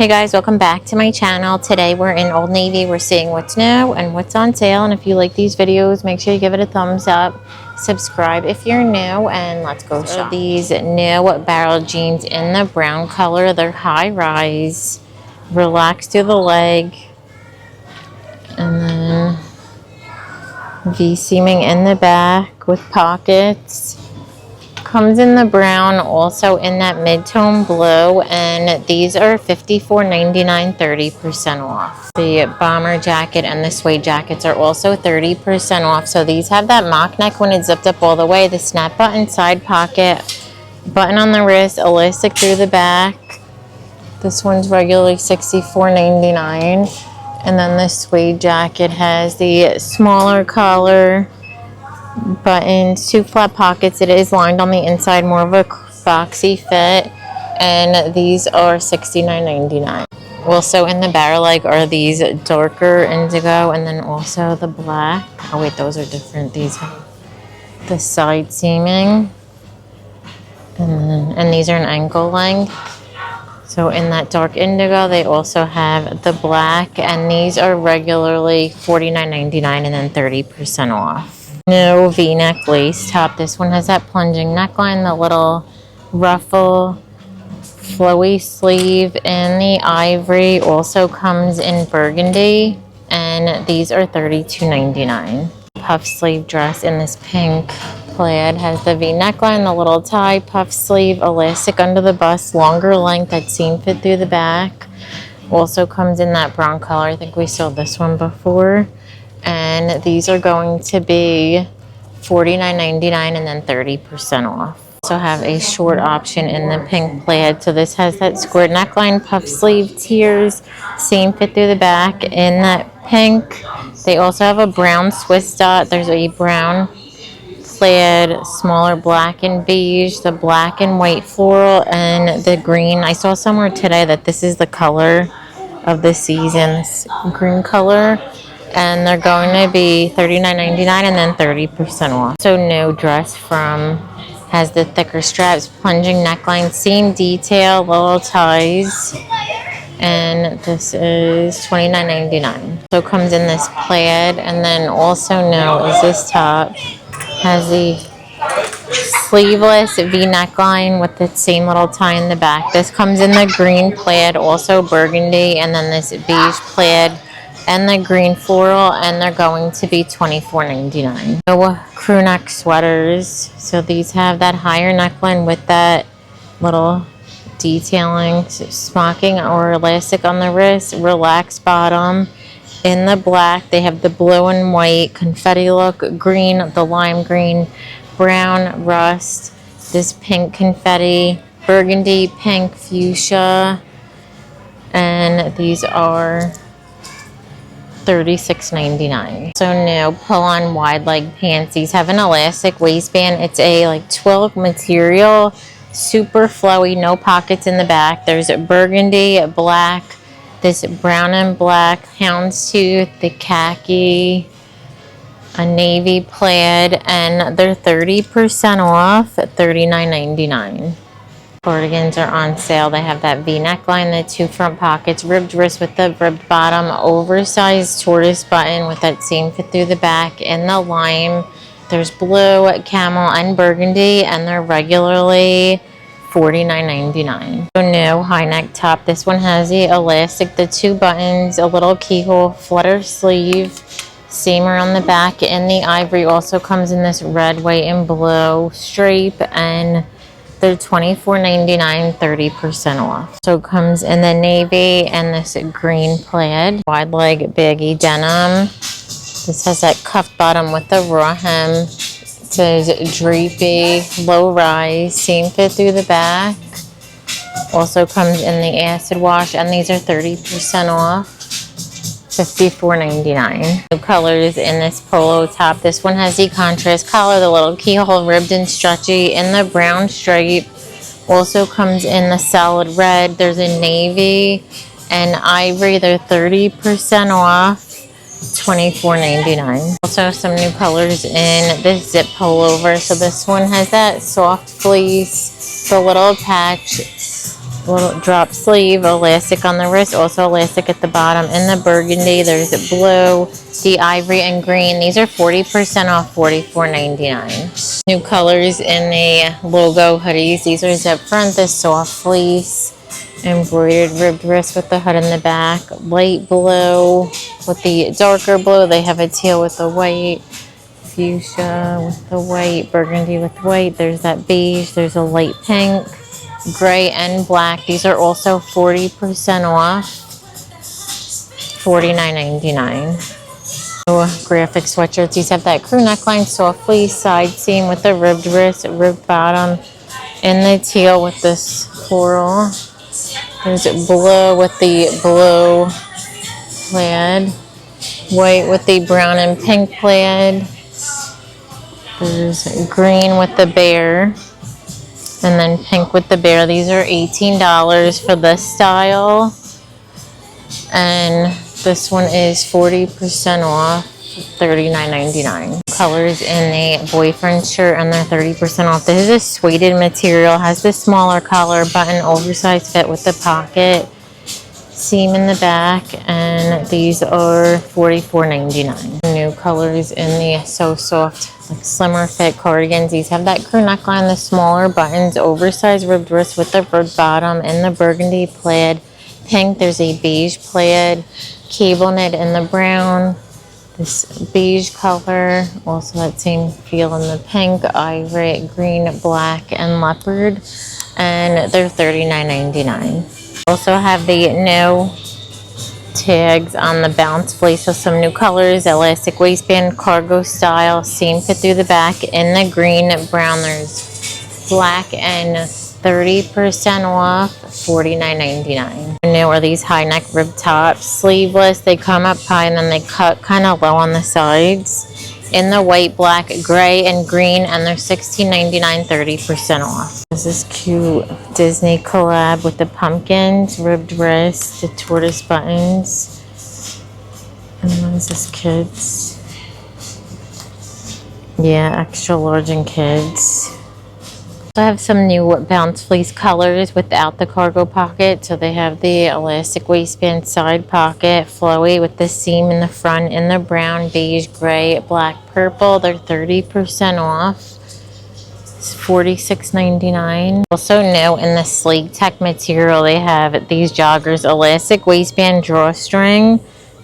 Hey guys, welcome back to my channel. Today we're in Old Navy. We're seeing what's new and what's on sale. And if you like these videos, make sure you give it a thumbs up. Subscribe if you're new, and let's go shop. These new barrel jeans in the brown color. They're high rise, relaxed through the leg, and then V-seaming in the back with pockets. Comes in the brown, also in that mid-tone blue, and these are $54.99, 30% off. The bomber jacket and the suede jackets are also 30% off. So these have that mock neck when it's zipped up all the way, the snap button side pocket, button on the wrist, elastic through the back. This one's regularly $64.99. And then the suede jacket has the smaller collar, buttons, two flat pockets. It is lined on the inside, more of a boxy fit, and these are $69.99. Also in the barrel leg are these darker indigo, and then also the black. Oh wait, those are different. These have the side seaming, and these are an ankle length. So in that dark indigo, they also have the black, and these are regularly $49.99 and then 30% off. New V-neck lace top. This one has that plunging neckline, the little ruffle, flowy sleeve in the ivory. Also comes in burgundy, and these are $32.99. Puff sleeve dress in this pink plaid has the V neckline, the little tie, puff sleeve, elastic under the bust, longer length, that seam fit through the back. Also comes in that brown color. I think we saw this one before. And these are going to be $49.99 and then 30% off. Also have a short option in the pink plaid. So this has that squared neckline, puff sleeve, tiers, seam fit through the back in that pink. They also have a brown Swiss dot. There's a brown plaid, smaller black and beige, the black and white floral, and the green. I saw somewhere today that this is the color of the season, this green color. And they're going to be $39.99 and then 30% off. So new dress from has the thicker straps, plunging neckline, seam detail, little ties, and this is $29.99. So comes in this plaid, and then also new is this top has the sleeveless V neckline with the same little tie in the back. This comes in the green plaid, also burgundy, and then this beige plaid and the green floral, and they're going to be $24.99. So crew neck sweaters. So these have that higher neckline with that little detailing, smocking or elastic on the wrist, relaxed bottom. In the black, they have the blue and white confetti look, green, the lime green, brown, rust, this pink confetti, burgundy, pink, fuchsia, and these are $36.99. So new pull-on wide leg pants. These have an elastic waistband. It's a like twill material, super flowy, no pockets in the back. There's a burgundy, black, this brown and black, houndstooth, the khaki, a navy plaid, and they're 30% off at $39.99. Cardigans are on sale. They have that V neckline, the two front pockets, ribbed wrist with the ribbed bottom, oversized tortoise button with that seam fit through the back. In the lime, there's blue, camel, and burgundy, and they're regularly $49.99. So new high neck top. This one has the elastic, the two buttons, a little keyhole, flutter sleeve, seam around the back. In the ivory also comes in this red, white, and blue stripe, and they're $24.99, 30% off. So it comes in the navy and this green plaid, wide leg baggy denim. This has that cuff bottom with the raw hem. It says drapey, low rise, seam fit through the back. Also comes in the acid wash, and these are 30% off. $54.99. New colors in this polo top. This one has the contrast collar, the little keyhole, ribbed and stretchy, in the brown stripe. Also comes in the solid red. There's a navy and ivory. They're 30% off, $24.99. Also some new colors in this zip pullover. So this one has that soft fleece, the little patch little drop sleeve, elastic on the wrist, also elastic at the bottom. In the burgundy, there's blue, the ivory, and green. These are 40% off, $44.99. New colors in the logo hoodies. These are zip front, the soft fleece, embroidered ribbed wrist with the hood in the back. Light blue with the darker blue. They have a teal with the white, fuchsia with the white, burgundy with white. There's that beige. There's a light pink, gray, and black. These are also 40% off, $49.99. Graphic sweatshirts. These have that crew neckline, soft fleece, side seam with the ribbed wrist, ribbed bottom, in the teal with this floral. There's blue with the blue plaid, white with the brown and pink plaid. There's green with the bear, and then pink with the bear. These are $18 for this style, and this one is 40% off, $39.99. Colors in the boyfriend shirt, and they're 30% off. This is a suede material, has the smaller collar, button, oversized fit with the pocket, seam in the back, and these are $44.99. New colors in the So Soft, like slimmer fit cardigans. These have that crew neckline, the smaller buttons, oversized ribbed wrist with the ribbed bottom, in the burgundy plaid, pink. There's a beige plaid, cable knit in the brown, this beige color, also that same feel in the pink, ivory, green, black, and leopard, and they're $39.99. Also have the new tags on the bounce fleece with some new colors, elastic waistband, cargo style, seam fit through the back, in the green, brown. There's black, and 30% off, $49.99. New are these high neck rib tops, sleeveless. They come up high and then they cut kind of low on the sides, in the white, black, gray, and green, and they're $16.99, 30% off. This is cute Disney collab with the pumpkins, ribbed wrist, the tortoise buttons. And what is this, kids? Yeah, extra large and kids. I have some new bounce fleece colors without the cargo pocket. So they have the elastic waistband, side pocket, flowy with the seam in the front, in the brown, beige, gray, black, purple. They're 30% off. It's $46.99. Also new in the sleek tech material, they have these joggers, elastic waistband, drawstring,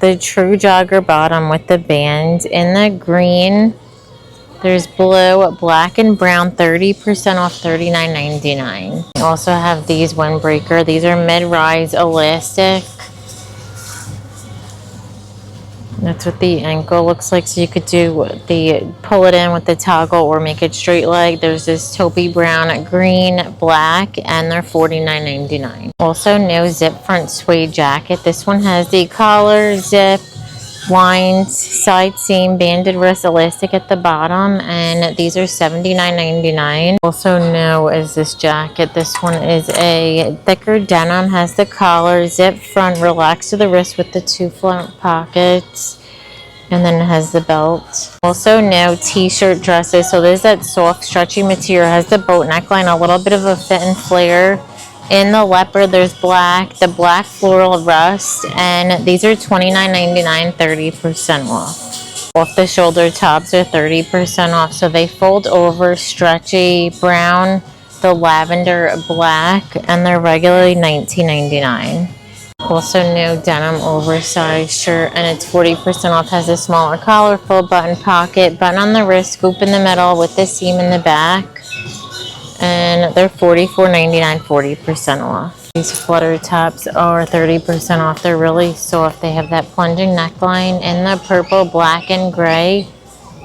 the true jogger bottom with the band, in the green. There's blue, black, and brown, 30% off, $39.99. We also have these windbreaker. These are mid-rise elastic. That's what the ankle looks like. So you could do pull it in with the toggle or make it straight leg. There's this taupey brown, green, black, and they're $49.99. Also new zip front suede jacket. This one has the collar, zip, lines, side seam, banded wrist, elastic at the bottom, and these are $79.99. Also new is this jacket. This one is a thicker denim, has the collar, zip front, relaxed to the wrist with the two front pockets, and then it has the belt. Also new t-shirt dresses. So there's that soft stretchy material, has the boat neckline, a little bit of a fit and flare. In the leopard, there's black, the black floral rust, and these are $29.99, 30% off. Off the shoulder tops are 30% off, so they fold over, stretchy, brown, the lavender, black, and they're regularly $19.99. Also new denim oversized shirt, and it's 40% off, has a smaller collar, full button pocket, button on the wrist, scoop in the middle with the seam in the back. And they're $44.99, 40% off. These flutter tops are 30% off. They're really soft. They have that plunging neckline in the purple, black, and gray.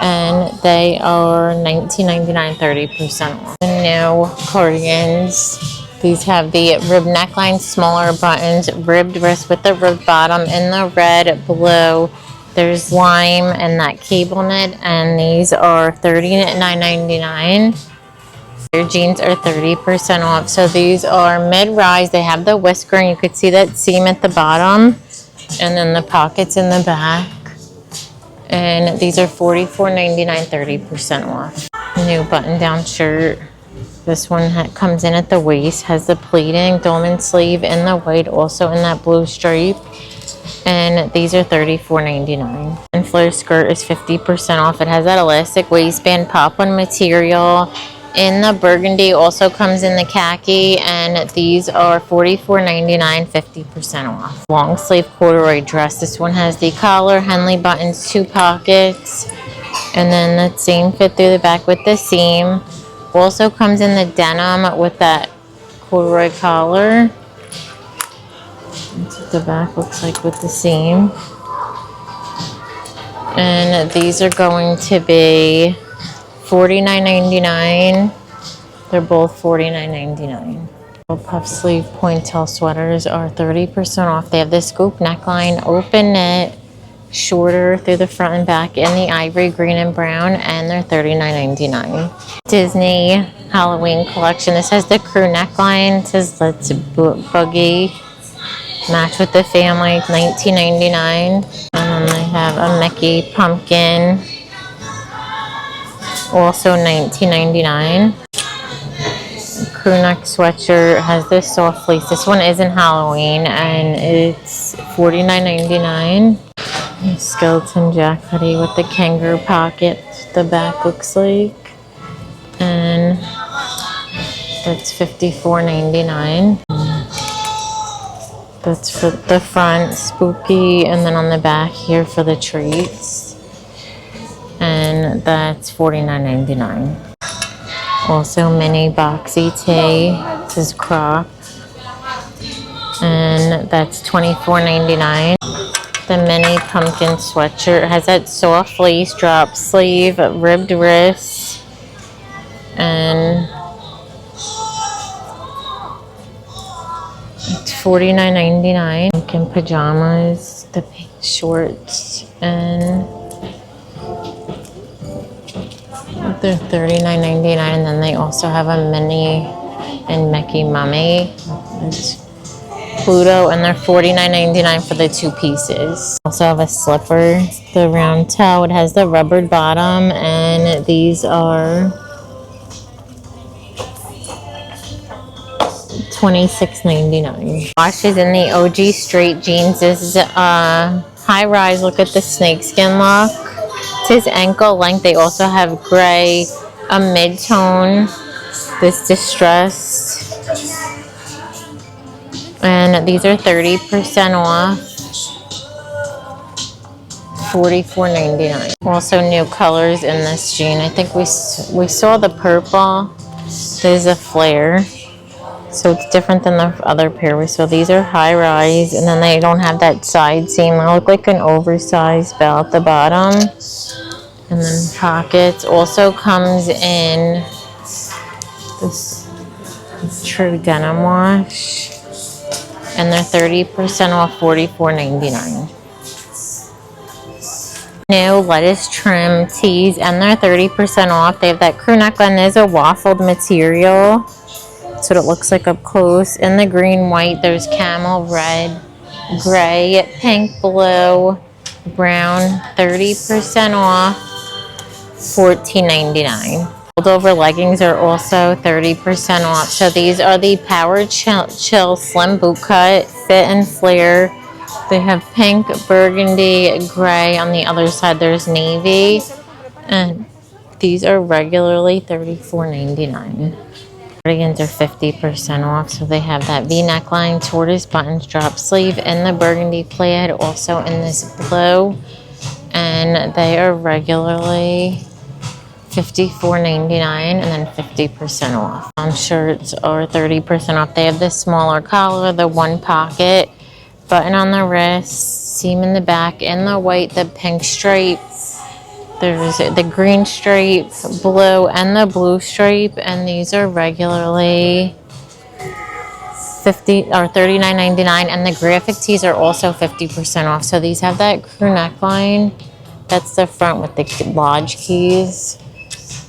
And they are $19.99, 30% off. The new cardigans. These have the ribbed neckline, smaller buttons, ribbed wrist with the ribbed bottom, in the red, blue. There's lime and that cable knit. And these are $39.99. Their jeans are 30% off. So these are mid-rise. They have the whisker, and you could see that seam at the bottom, and then the pockets in the back. And these are $44.99, 30% off. New button-down shirt. This one comes in at the waist, has the pleating, dolman sleeve in the white, also in that blue stripe. And these are $34.99. And flare skirt is 50% off. It has that elastic waistband poplin material in the burgundy, also comes in the khaki, and these are $44.99, 50% off. Long sleeve corduroy dress. This one has the collar, Henley buttons, 2 pockets, and then the same fit through the back with the seam. Also comes in the denim with that corduroy collar. That's what the back looks like with the seam. And these are going to be $49.99. They're both $49.99. Puff sleeve pointel sweaters are 30% off. They have the scoop neckline, open knit, shorter through the front and back in the ivory green and brown, and they're $39.99. Disney Halloween collection. This has the crew neckline. It says let's boogie. Match with the family, $19.99. And then they have a Mickey pumpkin, also $19.99. Crew neck sweatshirt has this soft fleece. This one isn't Halloween, and it's $49.99. Skeleton jack hoodie with the kangaroo pocket. The back looks like, and that's $54.99. That's for the front, spooky, and then on the back here for the treats. And that's $49.99. Also mini boxy tee. This is crop. And that's $24.99. The mini pumpkin sweatshirt has that soft fleece, drop sleeve, ribbed wrist, and it's $49.99. Pumpkin pajamas, the pink shorts, and they're $39.99. And then they also have a Minnie and Mickey Mummy. It's Pluto, and they're $49.99 for the 2 pieces. Also have a slipper, the round toe. It has the rubbered bottom, and these are $26.99. Wash is in the OG straight jeans. This is high rise. Look at the snakeskin look. It says ankle length. They also have gray, a mid-tone, this distressed. And these are 30% off, $44.99. Also new colors in this jean. I think we saw the purple. There's a flare. So it's different than the other pair we saw. These are high rise, and then they don't have that side seam. They look like an oversized belt at the bottom. And then pockets. Also comes in this true denim wash. And they're 30% off, $44.99. New lettuce trim tees, and they're 30% off. They have that crew neckline. There's a waffled material. That's what it looks like up close. In the green, white, there's camel, red, gray, pink, blue, brown, 30% off, $14.99. Over leggings are also 30% off. So these are the Power Chill Slim Boot Cut, fit and flare. They have pink, burgundy, gray. On the other side, there's navy. And these are regularly $34.99. Cardigans are 50% off. So they have that V neckline, tortoise buttons, drop sleeve in the burgundy plaid, also in this blue. And they are regularly $54.99, and then 50% off. Shirts are 30% off. They have the smaller collar, the 1 pocket, button on the wrist, seam in the back, in the white, the pink stripe. There's the green stripe, blue, and the blue stripe, and these are regularly $39.99, and the graphic tees are also 50% off. So these have that crew neckline. That's the front with the lodge keys.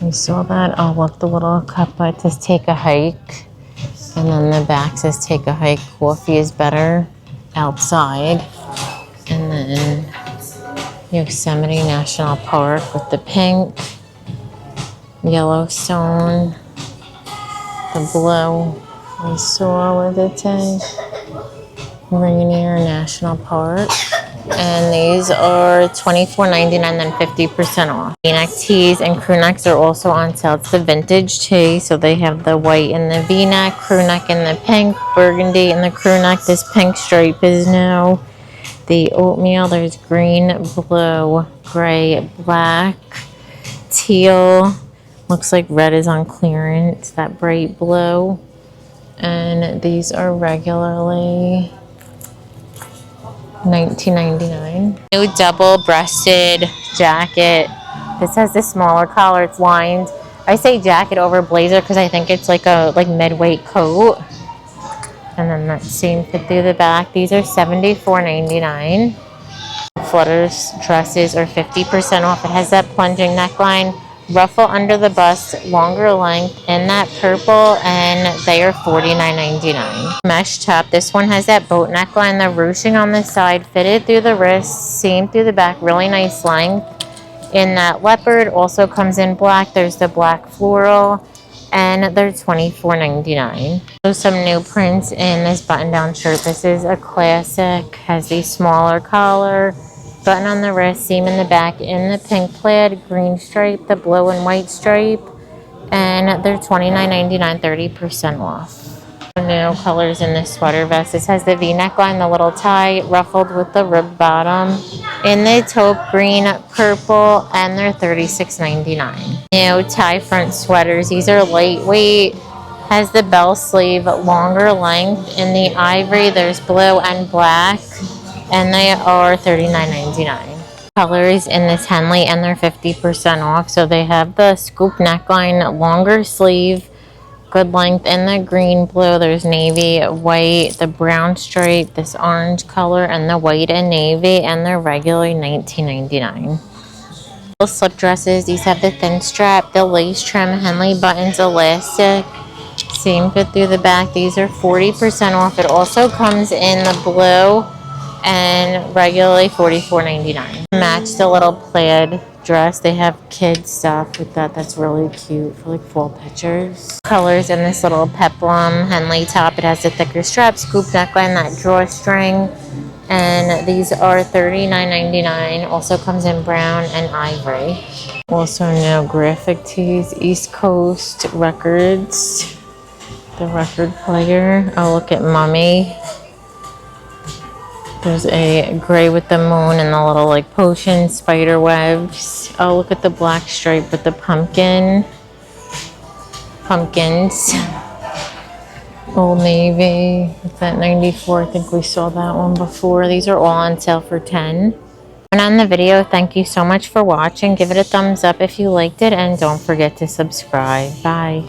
You saw that? Oh, look, the little cup. It says take a hike. And then the back says take a hike. Coffee is better outside. And then Yosemite National Park with the pink, Yellowstone, The blue we saw with it say Rainier National Park. And these are $24.99, then 50% off. V-neck tees and crew necks are also on sale. It's the vintage tee, so they have the white and the V-neck, crew neck and the pink, burgundy and the crew neck. This pink stripe is new. The oatmeal, there's green, blue, gray, black, teal. Looks like red is on clearance, that bright blue. And these are regularly $19.99. New double-breasted jacket. This has the smaller collar. It's lined. I say jacket over blazer because I think it's like a mid-weight coat. And then that same fit through the back. These are $74.99. Flutters dresses are 50% off. It has that plunging neckline, ruffle under the bust, longer length, in that purple, and they are $49.99. Mesh top. This one has that boat neckline, the ruching on the side, fitted through the wrist, seam through the back, really nice length. In that leopard, also comes in black. There's the black floral, and they're $24.99. So some new prints in this button-down shirt. This is a classic, has the smaller collar, button on the wrist, seam in the back, in the pink plaid, green stripe, the blue and white stripe, and they're $29.99, 30% off. New colors in this sweater vest. This has the V neckline, the little tie, ruffled with the rib bottom, in the taupe green, purple, and they're $36.99. New tie front sweaters. These are lightweight. Has the bell sleeve, longer length. In the ivory, there's blue and black, and they are $39.99. Colors in this Henley, and they're 50% off. So they have the scoop neckline, longer sleeve, good length in the green, blue. There's navy, white, the brown stripe, this orange color, and the white and navy, and they're regularly $19.99. Slip dresses. These have the thin strap, the lace trim, Henley buttons, elastic, same fit through the back. These are 40% off. It also comes in the blue and regularly $44.99. Match the little plaid dress. They have kids stuff with that. That's really cute for like fall pictures. Colors in this little peplum Henley top. It has the thicker strap, scoop neckline, that drawstring, and these are $39.99. Also comes in brown and ivory. Also new graphic tees, East Coast Records, the record player. Oh, look at Mummy. There's a gray with the moon and the little like potion spider webs. Oh, look at the black stripe with the pumpkins. Old Navy. It's that 94. I think we saw that one before. These are all on sale for $10. And on the video, thank you so much for watching. Give it a thumbs up if you liked it, and don't forget to subscribe. Bye.